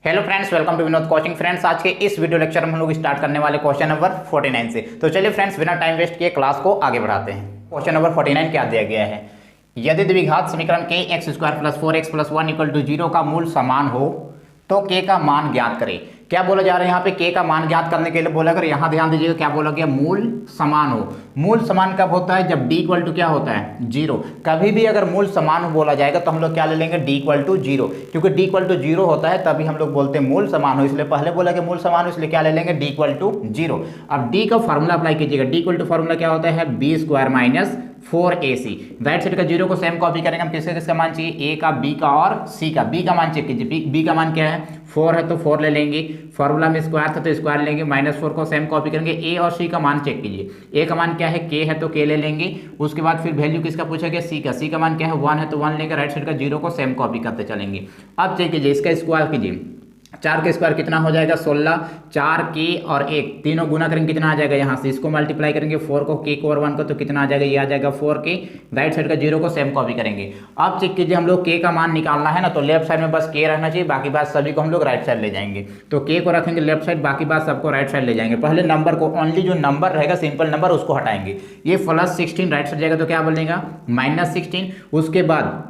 Hello friends, welcome to Vinod coaching. Friends, आज के इस वीडियो लेक्चर में हम लोग स्टार्ट करने वाले क्वेश्चन नंबर 49 से। तो चलिए फ्रेंड्स, बिना टाइम वेस्ट किए क्लास को आगे बढ़ाते हैं। क्वेश्चन नंबर 49 क्या दिया गया है? यदि द्विघात समीकरण के x square plus 4x plus 1 equal to 0 का मूल समान हो तो k का मान ज्ञात करें। क्या बोला जा रहा है यहाँ पे? k का मान ज्ञात करने के लिए बोला, अगर यहाँ ध्यान दीजिएगा क्या बोला गया, मूल समान हो। मूल समान कब होता है? जब d इक्वल टू क्या होता है? 0। कभी भी अगर मूल समान हो बोला जाएगा तो हम लोग क्या ले लेंगे? d इक्वल टू 0, क्योंकि d इक्वल टू 0 होता है तभी हम लोग बोलते हैं मूल समान हो। इसलिए पहले बोला कि मूल समान हो, इसलिए क्या ले लेंगे? d equal to 0। अब d का फॉर्मूला अप्लाई कीजिएगा। d इक्वल टू फॉर्मूला क्या होता है? b square minus 4ac। Right side का 0 को सेम कॉपी करेंगे हम। किसका मान चाहिए? a का, b का और c का। b का मान चेक कीजिए। b का मान क्या है? 4 है तो 4 ले लेंगे। फॉर्मूला में स्क्वायर था तो स्क्वायर लेंगे। -4 को सेम कॉपी करेंगे। a और c का मान चेक कीजिए। a का मान क्या है? k है तो k ले लेंगे। उसके बाद फिर वैल्यू किसका पूछा गया? c का। c का मान क्या है? 1 है तो 1 लेंगे। राइट साइड का 0 को सेम कॉपी करते चलेंगे। अब चेक कीजिए, इसका स्क्वायर कीजिए। 4 के स्क्वायर कितना हो जाएगा? 16। 4 के और 1 तीनों गुना करेंगे, कितना आ जाएगा? यहाँ से इसको मल्टीप्लाई करेंगे 4 को, k को और 1 को, तो कितना आ जाएगा? ये आ जाएगा 4k। राइट साइड का 0 को सेम कॉपी करेंगे। अब चेक कीजिए, हम लोग k का मान निकालना है ना, तो लेफ्ट साइड में बस k रहना चाहिए, बाकी बात सभी को हम लोग राइट साइड ले जाएंगे। तो k को रखेंगे लेफ्ट साइड, बाकी बात सबको राइट साइड ले जाएंगे। पहले नंबर को, ओनली जो नंबर रहेगा सिंपल नंबर, उसको हटाएंगे। ये +16 राइट साइड जाएगा तो क्या बनेगा? -16। उसके बाद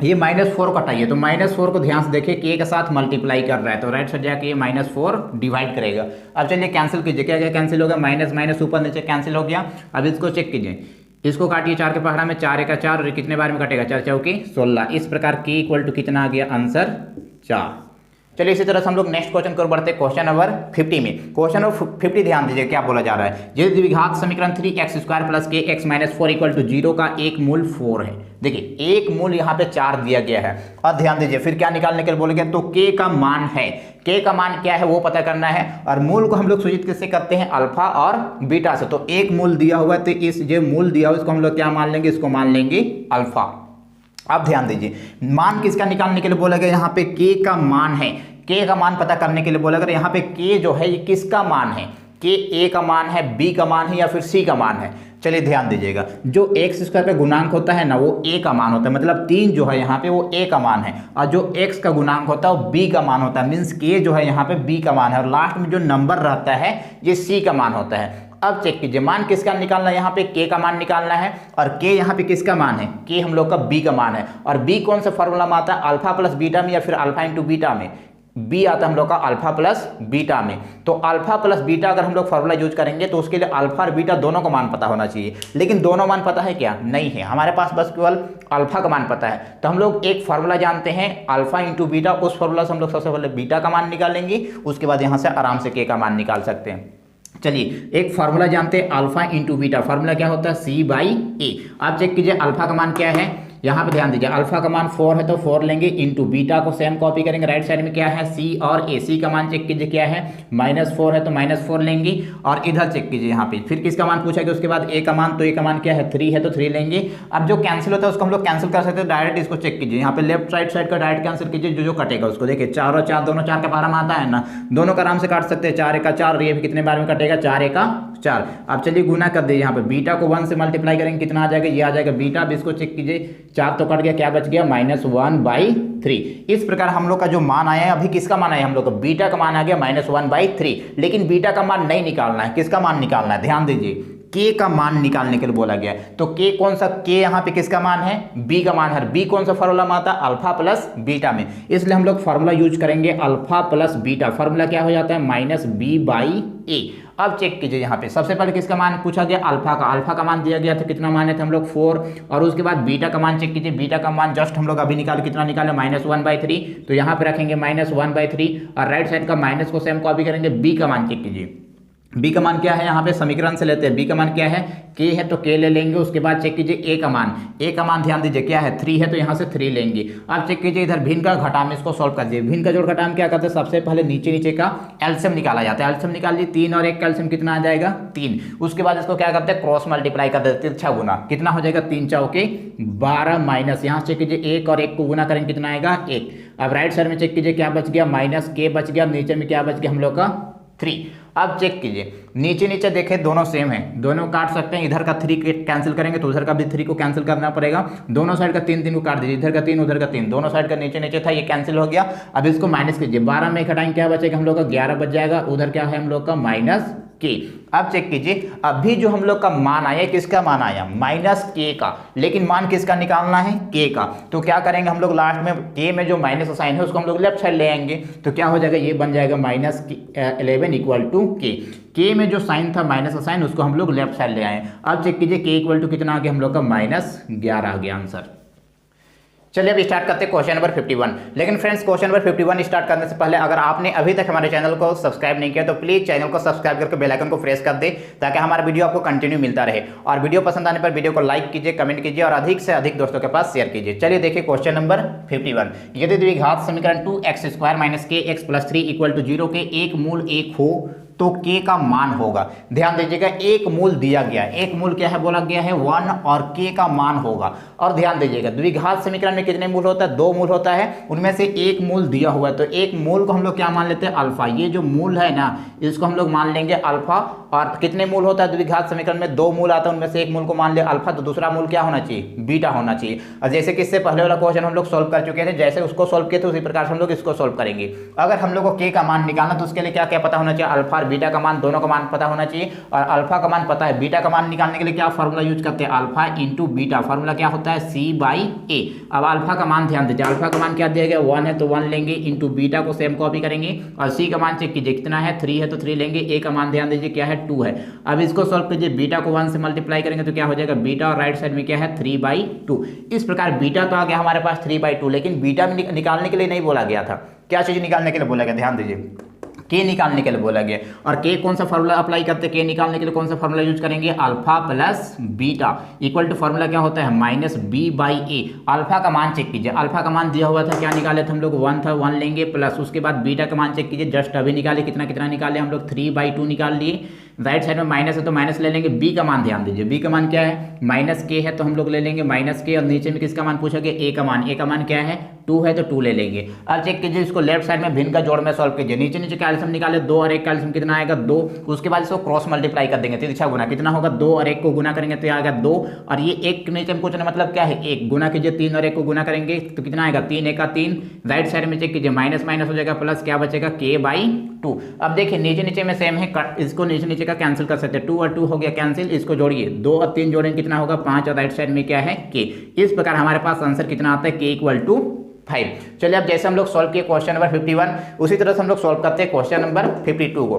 ये -4 को हटाइए, तो -4 को ध्यान से देखिए, k के साथ मल्टीप्लाई कर रहा है तो राइट साइड जाके ये -4 डिवाइड करेगा। अब चलिए कैंसिल कीजिए। क्या क्या कैंसिल हो गया? माइनस माइनस ऊपर नीचे कैंसिल हो गया। अब इसको चेक कीजिए, इसको काटिए 4 के पहाड़ा में। 4 का 4 और कितने बार में कटेगा? 4 चौकी 16। इस प्रकार k इक्वल टू कितना आ गया? आंसर 4। चलिए इसी तरह से हम लोग नेक्स्ट क्वेश्चन की ओर बढ़ते हैं। क्वेश्चन नंबर 50 में। क्वेश्चन नंबर 50 ध्यान दीजिए क्या बोला जा रहा है। यदि द्विघात समीकरण 3x स्क्वायर प्लस के x माइनस 4 इक्वल टू 0 का एक मूल 4 है। देखिए एक मूल यहाँ पे 4 दिया गया है। और ध्यान दीजिए फिर क्या निकालने के लिए बोले गया, तो k का मान है। k का मान क्या है वो पता करना है। और मूल को हम लोग सूचित किससे करते हैं? अल्फा और बीटा से। तो एक मूल दिया हुआ है तो इस जो मूल दिया हुआ इसको हम लोग क्या मान लेंगे? इसको मान लेंगे अल्फा। अब ध्यान दीजिए, मान किसका निकालने के लिए बोला गया? यहाँ पे k का मान है। k का मान पता करने के लिए बोला गया। यहाँ पे k जो है ये किसका मान है? k a का मान है, b का मान है या फिर c का मान है? चलिए ध्यान दीजिएगा, जो x स्क्वायर का गुणांक होता है ना वो a का मान होता है, मतलब 3 जो है यहाँ पे वो a का मान है। और जो x का गुणांक होता है वो b का मान होता है, मीन्स k जो है यहाँ पे b का मान है। और लास्ट में जो नंबर रहता है ये c का मान होता है। अब चेक कीजिए, मान किसका निकालना है? यहाँ पे k का मान निकालना है। और k यहाँ पे किसका मान है? k हम लोग का b का मान है। और b कौन सा फॉर्मूला में आता है? अल्फा प्लस बीटा में या फिर अल्फा इंटू बीटा में? b आता है हम लोग का अल्फा प्लस बीटा में। तो अल्फा प्लस बीटा अगर हम लोग फॉर्मूला यूज करेंगे तो उसके लिए अल्फा और बीटा दोनों का मान पता होना चाहिए। लेकिन दोनों मान पता है क्या? नहीं है, हमारे पास बस केवल अल्फा का मान पता है। तो हम लोग एक फार्मूला जानते हैं अल्फा इंटू बीटा, उस फार्मूला से हम लोग सबसे पहले बीटा का मान निकालेंगे, उसके बाद यहाँ से आराम से k का मान निकाल सकते हैं। चलिए एक फार्मूला जानते हैं अल्फा इंटू बीटा। फार्मूला क्या होता है? c/a। आप चेक कीजिए अल्फा का मान क्या है। यहाँ पे ध्यान दीजिए, अल्फा का मान 4 है तो 4 लेंगे, इंटू बीटा को सेम कॉपी करेंगे। राइट साइड में क्या है? c और a। c का मान चेक कीजिए क्या है? -4 है तो -4 लेंगे। और इधर चेक कीजिए, यहाँ पे फिर किसका मान पूछा गया? उसके बाद a का मान, तो a का मान क्या है? 3 है तो 3 लेंगे। अब जो कैंसिल होता है उसको हम लोग कैंसिल कर सकते हैं डायरेक्ट। इसको चेक कीजिए, यहाँ पे लेफ्ट राइट साइड का डायरेक्ट कैंसिल कीजिए, जो कटेगा उसको देखिए। 4 और 4 दोनों 4 का पहाड़ा में आता है ना, दोनों का आराम से काट सकते हैं। 4 का 4, ये भी कितने बार में कटेगा? 4 का 4। अब चलिए गुना कर दीजिए, यहाँ पे बीटा को 1 से मल्टीप्लाई करेंगे, कितना आ जाएगा? ये आ जाएगा बीटा। अब इसको चेक कीजिए, 4 तो कट गया, क्या बच गया? -1/3। इस प्रकार हम लोग का जो मान आया है, अभी किसका मान आया? हम लोग का बीटा का मान आ गया -1/3। लेकिन बीटा का मान नहीं निकालना है, किसका मान निकालना है? ध्यान दीजिए, k का मान निकालने के लिए बोला गया है। तो k कौन सा? k यहाँ पे किसका मान है? b का मान है। b कौन सा फॉर्मूला में आता है? अल्फा प्लस बीटा में। इसलिए हम लोग फॉर्मूला यूज करेंगे अल्फा प्लस बीटा। फॉर्मूला क्या हो जाता है? -b/a। अब चेक कीजिए, यहाँ पे सबसे पहले किसका मान पूछा गया? अल्फा का। अल्फा का मान दिया गया था, कितना माने थे हम लोग? 4। और उसके बाद बीटा का मान चेक कीजिए। बीटा का मान जस्ट हम लोग अभी निकाले, कितना निकाले? -1/3। तो यहाँ पे रखेंगे -1/3 और राइट साइड का माइनस को सेम कॉपी करेंगे। बी का मान चेक कीजिए, b का मान क्या है? यहाँ पे समीकरण से लेते हैं। b का मान क्या है? k है तो k ले लेंगे। उसके बाद चेक कीजिए a का मान। a का मान ध्यान दीजिए क्या है? 3 है तो यहाँ से 3 लेंगे। अब चेक कीजिए इधर भिन्न का घटाम, इसको सॉल्व कर दीजिए। भिन्न का जोड़ घटाम क्या करते हैं? सबसे पहले नीचे नीचे का एलसीएम निकाला जाता है। एलसीएम निकाल लीजिए, 3 और 1 का एलसीएम कितना आ जाएगा? 3। उसके बाद इसको क्या करते हैं? क्रॉस मल्टीप्लाई कर देते हैं, 6 गुना, कितना हो जाएगा? 3 चौके 12 माइनस, यहाँ चेक कीजिए 1 और 1 को गुना करेंगे, कितना आएगा? 1। अब राइट साइड में चेक कीजिए क्या बच गया? -k बच गया। नीचे में क्या बच गया हम लोग का? 3। अब चेक कीजिए, नीचे नीचे देखें दोनों सेम है, दोनों काट सकते हैं। इधर का 3 कैंसिल करेंगे तो उधर का भी 3 को कैंसिल करना पड़ेगा। दोनों साइड का 3 को काट दीजिए, इधर का 3 उधर का 3, दोनों साइड का नीचे नीचे था, ये कैंसिल हो गया। अब इसको माइनस कीजिए, 12 में घटाएंगे क्या बचेगा हम लोग का 11 बच जाएगा। उधर क्या है हम लोग का माइनस के। अब चेक कीजिए, अभी जो हम लोग का मान आया, किसका मान आया, माइनस के का, लेकिन मान किसका निकालना है, के का। तो क्या करेंगे हम लोग लास्ट में के में जो माइनस साइन है उसको हम लोग लेफ्ट साइड ले आएंगे। तो क्या हो जाएगा, ये बन जाएगा -11 इक्वल टू के में जो साइन था माइनस साइन उसको हम लोग लेफ्ट साइड ले आए। अब चेक कीजिए के इक्वल टू कितना आ गया हम लोग का -11 आ गया आंसर। चलिए अब स्टार्ट करते हैं क्वेश्चन नंबर 51। लेकिन फ्रेंड्स क्वेश्चन नंबर 51 स्टार्ट करने से पहले अगर आपने अभी तक हमारे चैनल को सब्सक्राइब नहीं किया तो प्लीज चैनल को सब्सक्राइब करके बेल आइकन को प्रेस कर दे, ताकि हमारा वीडियो आपको कंटिन्यू मिलता रहे। और वीडियो पसंद आने पर वीडियो को लाइक कीजिए, कमेंट कीजिए और अधिक से अधिक दोस्तों के पास शेयर कीजिए। चलिए देखिए क्वेश्चन नंबर 51। यदि द्विघात समीकरण 2x² - kx + 3 = 0 के एक मूल 1 हो तो k का मान होगा। ध्यान दीजिएगा, एक मूल दिया गया, एक मूल क्या है बोला गया है 1 और k का मान होगा। और ध्यान दीजिएगा द्विघात समीकरण में कितने मूल होता है, 2 मूल होता है, उनमें से एक मूल दिया हुआ है। तो एक मूल को हम लोग क्या मान लेते हैं, अल्फा। ये जो मूल है ना इसको हम लोग मान लेंगे अल्फा। और कितने मूल होता है द्विघात समीकरण में, 2 मूल आता है, उनमें से एक मूल को मान लिया अल्फा, तो दूसरा मूल क्या होना चाहिए, बीटा होना चाहिए। और जैसे कि इससे पहले वाला क्वेश्चन हम लोग सोल्व कर चुके थे, जैसे उसको सोल्व किए थे उसी प्रकार से हम लोग इसको सोल्व करेंगे। अगर हम लोग को k का मान निकालना तो उसके लिए क्या क्या पता होना चाहिए, अल्फा और बीटा का मान दोनों का मान पता होना चाहिए। और अल्फा का मान पता है, बीटा का मान निकालने के लिए क्या फार्मूला यूज करते हैं, अल्फा इंटू बीटा। फार्मूला क्या होता है, c/a। अब अल्फा का मान ध्यान दीजिए, अल्फा का मान क्या दिया गया 1 है तो 1 लेंगे, इंटू बीटा को सेम कॉपी करेंगे। और c का मान चेक कीजिए कितना है, 3 है तो 3 लेंगे। a का मान ध्यान दीजिए क्या है 2 है। अब इसको सॉल्व कीजिए, बीटा को 1 से मल्टीप्लाई करेंगे तो क्या हो जाएगा, बीटा और राइट साइड में क्या है 3/2। इस प्रकार बीटा तो आ गया हमारे पास 3/2, लेकिन बीटा निकालने के लिए नहीं बोला गया था। क्या चीज निकालने के लिए बोला गया, ध्यान दीजिए, के निकालने के लिए बोला गया। और के कौन सा फार्मूला अप्लाई करते हैं, के निकालने के लिए कौन सा फार्मूला यूज करेंगे, alpha plus beta equal to formula क्या होता है -b/a। अल्फा का मान चेक कीजिए, अल्फा का मान दिया हुआ था, क्या निकाले थे हम लोग 1 था, 1 लेंगे, प्लस उसके बाद बीटा का मान चेक कीजिए, जस्ट अभी निकाले, कितना कितना निकाले हम लोग 3/2 निकाल लिए। राइट साइड में माइनस है तो माइनस ले लेंगे। बी का मान ध्यान दीजिए, बी का मान क्या है -k है तो हम लोग ले लेंगे -k। और नीचे में किसका मान पूछा गया, ए का मान। ए का मान क्या है 2 है तो 2 ले लेंगे। अब चेक कीजिए इसको लेफ्ट साइड में भिन्न का जोड़ में सॉल्व कीजिए, नीचे नीचे कैल्शियम निकाले 2 और 1 कैल्शियम कितना आएगा 2। उसके बाद इसको क्रॉस मल्टीप्लाई कर देंगे, तिरछा गुना कितना होगा 2 और 1 को गुना करेंगे तो आएगा 2। और ये 1 नीचे में पूछना मतलब क्या है 1 गुना कीजिए, 3 और 1 को गुना करेंगे तो कितना आएगा 3 1 का 3। राइट साइड में चेक कीजिए माइनस माइनस हो जाएगा प्लस, क्या बचेगा k/2। अब देखिए नीचे नीचे में सेम है, इसको नीचे नीचे का कैंसिल कर सकते हैं, 2 और 2 हो गया कैंसिल। इसको जोड़िए 2 और 3 जोड़ेंगे कितना होगा 5 और राइट साइड में क्या है k। इस प्रकार हमारे पास आंसर कितना आता है k = 5। चलिए अब जैसे हम लोग सॉल्व किए क्वेश्चन नंबर 51 उसी तरह से हम लोग सॉल्व करते हैं क्वेश्चन नंबर 52 को।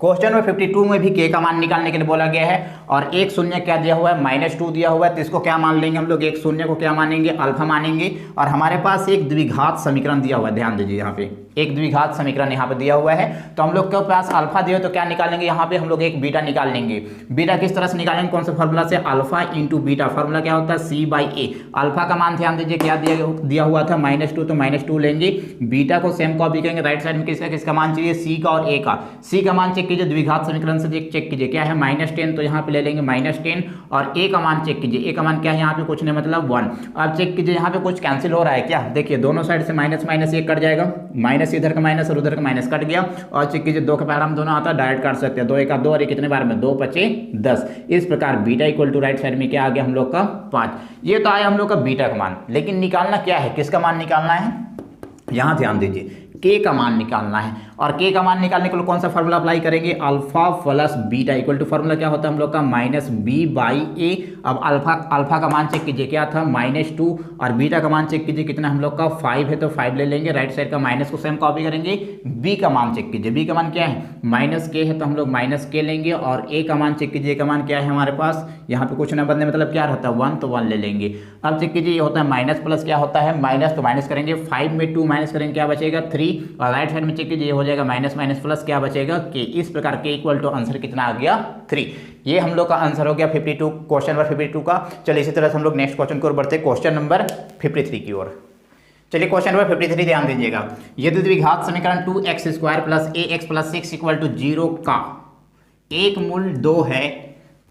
क्वेश्चन नंबर 52 में भी के का मान निकालने के लिए बोला गया है और एक शून्य क्या दिया हुआ है -2 दिया हुआ है। तो इसको क्या मान लेंगे हम लोग, एक शून्य को क्या मानेंगे अल्फा मानेंगे। और हमारे पास एक द्विघात समीकरण दिया हुआ है, ध्यान दीजिए यहाँ पे एक द्विघात समीकरण यहाँ पे दिया हुआ है। तो हम लोग के पास अल्फा दिया तो क्या निकालेंगे, यहाँ पे हम लोग एक बीटा निकाल लेंगे। बीटा किस तरह से निकालेंगे, कौन सा फार्मूला से, अल्फा इंटू बीटा। फार्मूला क्या होता है c/a। अल्फा का मान ध्यान दीजिए क्या दिया हुआ था -2 तो -2 लेंगे। बीटा को सेम कॉपी करेंगे, राइट साइड में किसका मान चाहिए c का और a का। c का मान चेक कीजिए, द्विघात समीकरण से चेक कीजिए क्या है -10 तो यहाँ पे ले लेंगे -10। और a का मान चेक कीजिए, a का मान क्या है यहाँ पे कुछ नहीं मतलब 1। अब चेक कीजिए यहाँ पे कुछ कैंसिल हो रहा है क्या, देखिए दोनों साइड से माइनस माइनस एक कट जाएगा, माइनस इधर का माइनस और उधर का माइनस कट गया। और चेक कीजिए 2 का पहला हम दोनों आता है डायरेक्ट काट सकते हैं, 2 1 2 और कितने बार में 2 5 10। इस प्रकार beta equal to right side में क्या आ गया हम लोग का 5। ये तो आया हम लोग का बीटा का मान, लेकिन निकालना क्या है, किसका मान निकालना है, यहाँ ध्यान दीजिए के का मान निकालना है। और के का मान निकालने के लिए कौन सा फार्मूला अप्लाई करेंगे, alpha plus beta equal to formula क्या होता है हम लोग का -b/a। अब अल्फा का मान चेक कीजिए क्या था -2 और बीटा का मान चेक कीजिए कितना हम लोग का 5 है तो 5 ले लेंगे। राइट साइड का माइनस को सेम कॉपी करेंगे। बी का मान चेक कीजिए, बी का मान क्या है -k है तो हम लोग -k लेंगे। और ए का मान चेक कीजिए, का मान क्या है हमारे पास, यहाँ पे कुछ न बदले मतलब क्या रहता है 1 तो 1 ले लेंगे। अब चेक कीजिए ये होता है माइनस प्लस, क्या होता है माइनस तो माइनस करेंगे, 5 में 2 माइनस करेंगे क्या बचेगा 3। और राइट साइड में चेक कीजिए ये हो जाएगा माइनस माइनस प्लस, क्या बचेगा k। इस प्रकार k इक्वल टू आंसर कितना आ गया 3। ये हम लोग का आंसर हो गया 52 क्वेश्चन नंबर 52 का। चलिए इसी तरह से हम लोग नेक्स्ट क्वेश्चन की ओर बढ़ते हैं, क्वेश्चन नंबर 53 की ओर। चलिए क्वेश्चन नंबर 53 ध्यान दीजिएगा, यदि द्विघात समीकरण 2x² + ax + 6 = 0 का एक मूल 2 है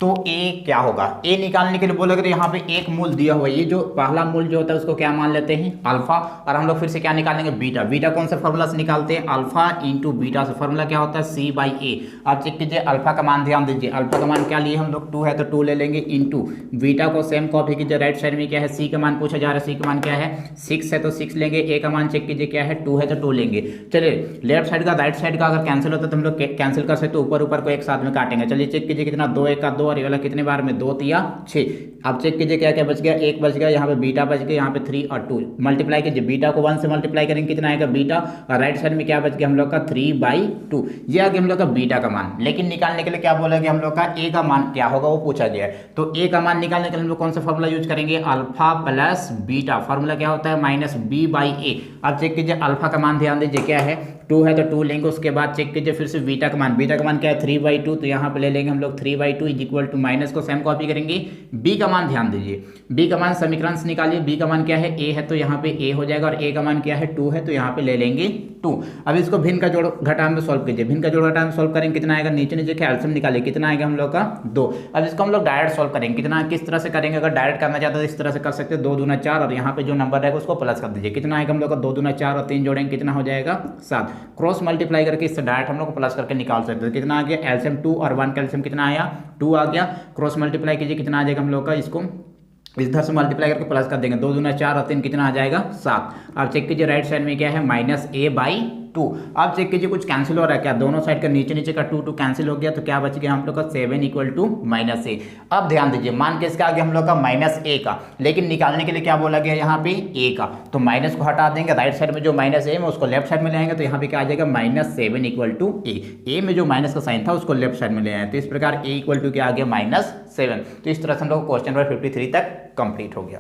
तो ए क्या होगा, ए निकालने के लिए बोला अगर यहाँ पे एक मूल दिया हुआ है, ये जो पहला मूल जो होता है उसको क्या मान लेते हैं अल्फा, और हम लोग फिर से क्या निकालेंगे बीटा। बीटा कौन सा फॉर्मूला से निकालते हैं, अल्फा इंटू बीटा से। फॉर्मूला क्या होता है सी बाई ए। आप चेक कीजिए अल्फा का मान ध्यान दीजिए, अल्फा का मान क्या लिए हम लोग 2 है तो 2 ले लेंगे, इंटू बीटा को सेम कॉपी कीजिए, राइट साइड में क्या है सी का मान पूछा जा रहा है, सी का मान क्या है 6 है तो 6 लेंगे, ए का मान चेक कीजिए क्या है 2 है तो 2 लेंगे। चलिए लेफ्ट साइड का राइट साइड का अगर कैंसिल होता है तो हम लोग कैंसिल कर सकते, ऊपर ऊपर को एक साथ में काटेंगे। चलिए चेक कीजिए कितना 2 1 का 2 और ये वाला कितने बार में 2 तिया 6। अब चेक कीजिए क्या क्या बच गया, 1 बच गया, यहाँ पे बीटा बच गया, यहाँ पे 3 और 2 मल्टीप्लाई कीजिए, बीटा को 1 से मल्टीप्लाई करेंगे कितना आएगा बीटा, और राइट साइड में क्या बच गया हम लोग का 3/2। ये आ गया हम लोग का बीटा का मान। लेकिन निकालने के लिए क्या बोला गया हम लोग का ए का मान क्या होगा वो पूछा गया है। तो ए का मान निकालने के लिए हम लोग कौन सा फॉर्मूला यूज करेंगे, अल्फा प्लस बीटा। फॉर्मूला क्या होता है माइनस बी बाई ए। अब चेक कीजिए अल्फा का मान ध्यान दीजिए क्या है 2 है तो 2 लेंगे, उसके बाद चेक कीजिए फिर से बीटा का मान, बीटा का मान क्या है 3/2, तो यहाँ पे ले लेंगे हम लोग 3/2 इज इक्वल टू माइनस को सेम कॉपी करेंगे। बी का मान ध्यान दीजिए, बी का मान समीकरण से निकालिए, बी का मान क्या है ए है तो यहाँ पे ए हो जाएगा, और ए का मान क्या है 2 है तो यहाँ पे ले लेंगे 2। अब इसको भिन्न का जोड़ घटा में सॉल्व कीजिए, भिन्न का जोड़ घटा में सॉल्व करेंगे कितना आएगा, नीचे नीचे के एलसीएम निकालिए कितना आएगा हम लोग का 2। अब इसको हम लोग डायरेक्ट सॉल्व करेंगे, कितना किस तरह से करेंगे, अगर डायरेक्ट करना चाहते हैं तो इस तरह से कर सकते हैं 2 दूना 4, और यहाँ पे जो नंबर रहेगा उसको प्लस कर दीजिए, कितना आएगा हम लोग का 2 दूना 4 और 3 जोड़ेंगे कितना हो जाएगा 7। क्रॉस मल्टीप्लाई करके इससे डायरेक्ट हम लोग को प्लस करके निकाल सकते हैं, कितना आ गया एलसीएम 2 और 1 का एलसीएम कितना आया 2 आ गया। क्रॉस मल्टीप्लाई कीजिए कितना आ जाएगा हम लोग का, इसको इधर से मल्टीप्लाई करके प्लस कर देंगे, 2 दूना 4 और 3 कितना आ जाएगा 7। अब चेक कीजिए राइट साइड में क्या है माइनस a/2। अब चेक कीजिए कुछ कैंसिल हो रहा है क्या, दोनों साइड का नीचे नीचे का 2 कैंसिल हो गया, तो क्या बच गया हम लोग का 7 इक्वल टू माइनस ए। अब ध्यान दीजिए मान किसका आ गया हम लोग का माइनस ए का, लेकिन निकालने के लिए क्या बोला गया यहाँ पे ए का, तो माइनस को हटा देंगे, राइट साइड में जो माइनस ए में उसको लेफ्ट साइड में ले आएंगे, तो यहाँ पे क्या आ जाएगा -7 इक्वल टू ए में जो माइनस का साइन था उसको लेफ्ट साइड में ले आए, तो इस प्रकार ए इक्वल टू क्या आ गया -7। तो इस तरह से हम लोग क्वेश्चन नंबर 53 तक कंप्लीट हो गया।